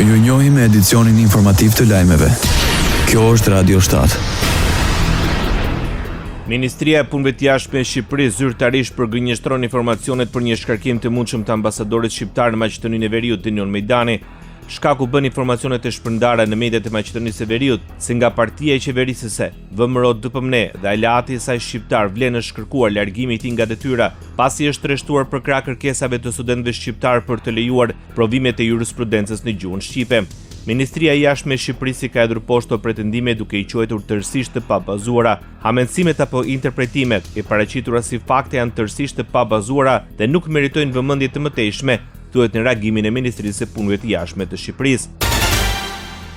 Ju njohim me edicionin informativ të lajmeve. Kjo është Radio 7. Ministria e Punëve të Jashtme e Shqipërisë zyrtarisht përgënjeshtron informacionet për një shkarkim të mundshëm të ambasadorit shqiptar në Maqedoninë e Veriut, Dinion Mejdani. Shkaku bën informacionet e shpërndara në mediat e Maqedonisë së Veriut se nga partia e qeverisëse, VMRO-DPM dhe aleati i saj shqiptar vlen është kërkuar largimi i tij nga detyra, pasi është rreshtuar për krah kërkesave të studentëve shqiptar për të lejuar provimet e jurisprudencës në gjuhën shqipe. Ministria e Jashtme e Shqipërisë ka hedhur poshtë pretendime duke i quajtur tërësisht të pabazuara. Amendimet apo interpretimet e paraqitura si fakte janë tërësisht të pabazuara dhe nuk meritojnë vëmendje të mëtejshme, thuhet në reagimin e Ministrisë së Punëve të Jashtme të Shqipërisë.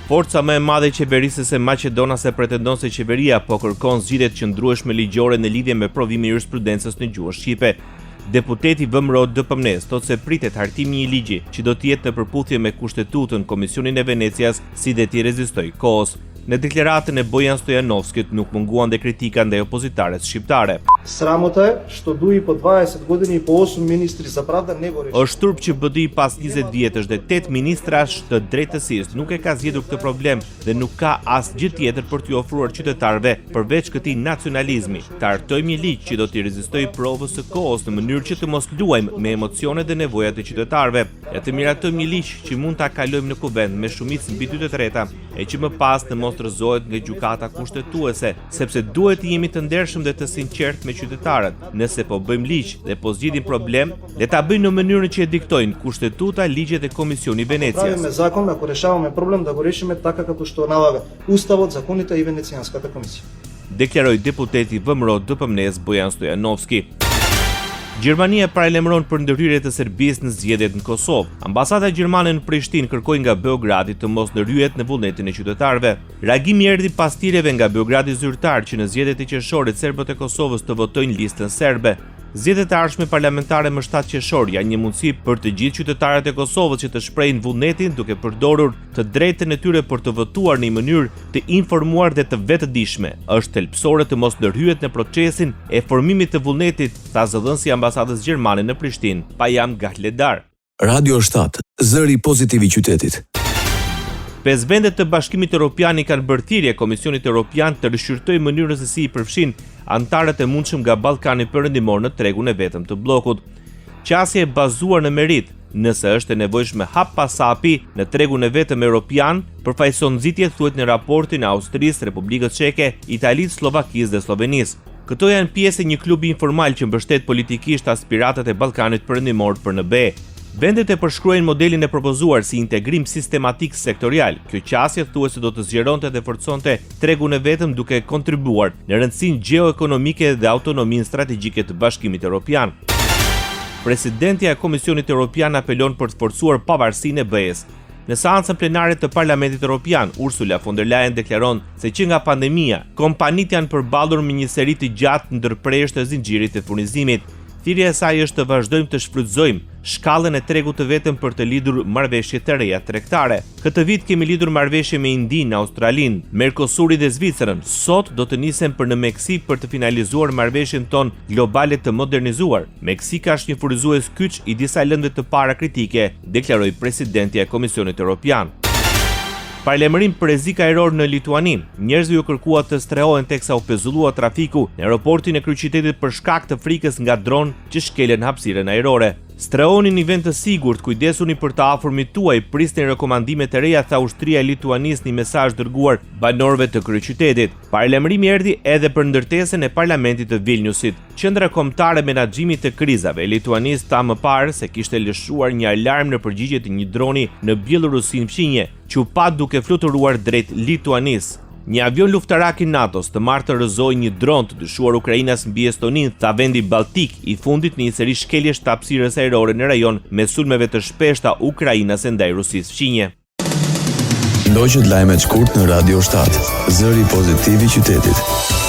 Forca më e madhe e qeverisëse maqedonase pretendon se qeveria po kërkon zgjidhje të qëndrueshme ligjore në lidhje me provimin e jurisprudencës në gjuhën shqipe. Deputeti VMRO-DPM thotë se pritet hartimi i një ligji që do të jetë në përputhje me kushtetutën, Komisionin e Venecias, si dhe t'i rezistoj kohës. Në deklaratën e Bojan Stojanovskit nuk munguan dhe kritika ndaj opozitares shqiptare. Sramote što duji po 20 godini i po 8 ministri za pravda nego rešenje. Është turp që BDI pas 20 vjetësh dhe 8 ministrash të drejtësisë nuk e ka zgjedhur këtë problem dhe nuk ka asgjë tjetër për t'ju ofruar qytetarëve përveç këtij nacionalizmi. Të hartojmë një ligj që do t'i rezistojë provës së kohës në mënyrë që të mos luajmë me emocionet dhe nevojat e qytetarëve. Ja të miratojmë një ligj që mund ta kalojmë në kuvend me shumicë mbi 2/3 e që më pas të mos rrëzohet nga gjykata kushtetuese, sepse duhet të jemi të ndershëm dhe të sinqert me qytetarët. Nëse po bëjmë ligj dhe po zgjidhim problem, le ta bëjmë në mënyrën që e diktojnë kushtetuta, ligjet dhe Komisioni i Venecias. Правиме закон ако решаваме проблем да го решиме така како што налага Уставот, законите и Венецианската комисија. Deklaroi deputeti VMRO-DPM Bojan Stojanovski. Gjermania paralajmëron për ndërhyrje të Serbisë në zgjedhjet në Kosovë. Ambasada gjermane në Prishtinë kërkoi nga Beogradi të mos ndërhyjet në vullnetin e qytetarëve. Reagimi erdhi pas tireve nga Beogradi zyrtar që në zgjedhjet e qershorit serbët e Kosovës të votojnë listën serbe. Zgjedhjet e ardhshme parlamentare më 7 qershor janë një mundësi për të gjithë qytetarët e Kosovës që të shprehin vullnetin duke përdorur të drejtën e tyre për të votuar në një mënyrë të informuar dhe të vetëdijshme. Është thelbësore të mos ndërhyjet në procesin e formimit të vullnetit, tha zëdhënësi i ambasadës gjermane në Prishtinë, Pajam Gahledar. Radio 7, zëri pozitiv i qytetit. 5 vendet të Bashkimit Evropian i kanë bërë thirrje Komisionit Evropian të rishqyrtojë mënyrën se si i përfshin antarët e mundshëm nga Ballkani Perëndimor në tregun e vetëm të bllokut. Qasja e bazuar në merit, nëse është e nevojshme hap pas hapi në tregun e vetëm evropian, përfaqëson nxitje, thuhet në raportin e Austrisë, Republikës Çeke, Italisë, Slovakisë dhe Slovenisë. Këto janë pjesë e një klubi informal që mbështet politikisht aspiratët e Ballkanit Perëndimor për në BE. Vendet e përshkruajnë modelin e propozuar si integrim sistematik sektorial. Kjo qasje thuhet se do të zgjeronte dhe forconte tregun e vetëm duke kontribuar në rëndësinë gjeoekonomike dhe autonominë strategjike të Bashkimit Evropian. Presidentja e Komisionit Evropian apelon për të forcuar pavarësinë e BE-s. Në seancën plenare të Parlamentit Evropian, Ursula von der Leyen deklaron se që nga pandemia, kompanitë janë përballur me një seri të gjatë ndërprerjesh të zinxhirit të furnizimit. Thirrja e saj është të vazhdojmë të shfrytëzojmë shkallën e tregut të vetëm për të lidhur marrëveshje të reja tregtare. Këtë vit kemi lidhur marrëveshje me Indinë, Australinë, Mercosurin dhe Zvicrën. Sot do të nisem për në Meksik për të finalizuar marrëveshjen tonë globale të modernizuar. Meksika është një furnizues kyç i disa lëndëve të para kritike, deklaroi presidentja e Komisionit Evropian. Paralajmërim për rrezik ajror në Lituani. Njerëzve u kërkua të strehohen teksa u pezullua trafiku në aeroportin e kryeqytetit për shkak të frikës nga dron që shkelen hapësirën ajrore. Strehoni në vend të sigurt, kujdesuni për të afërmit tuaj, prisni rekomandime të reja, tha ushtria e Lituanisë në një mesazh dërguar banorëve të kryeqytetit. Paralajmërimi erdhi edhe për ndërtesën e parlamentit të Vilniusit. Qendra kombëtare menaxhimit të krizave e Lituanisë tha më parë se kishte lëshuar një alarm në përgjigje të një droni në Bielorusinë fqinje, që u pa duke fluturuar drejt Lituanisë. Një avion luftarak i NATO-s të martë rrëzoi një dron të dyshuar Ukrainas mbi Estoninë, tha vendi Baltik, i fundit në një seri shkeljesh të hapësirës ajrore në rajon me sulmeve të shpeshta ukrainase ndaj Rusisë fqinje. Ndoqët lajmet shkurt në Radio 7, zëri pozitiv i qytetit.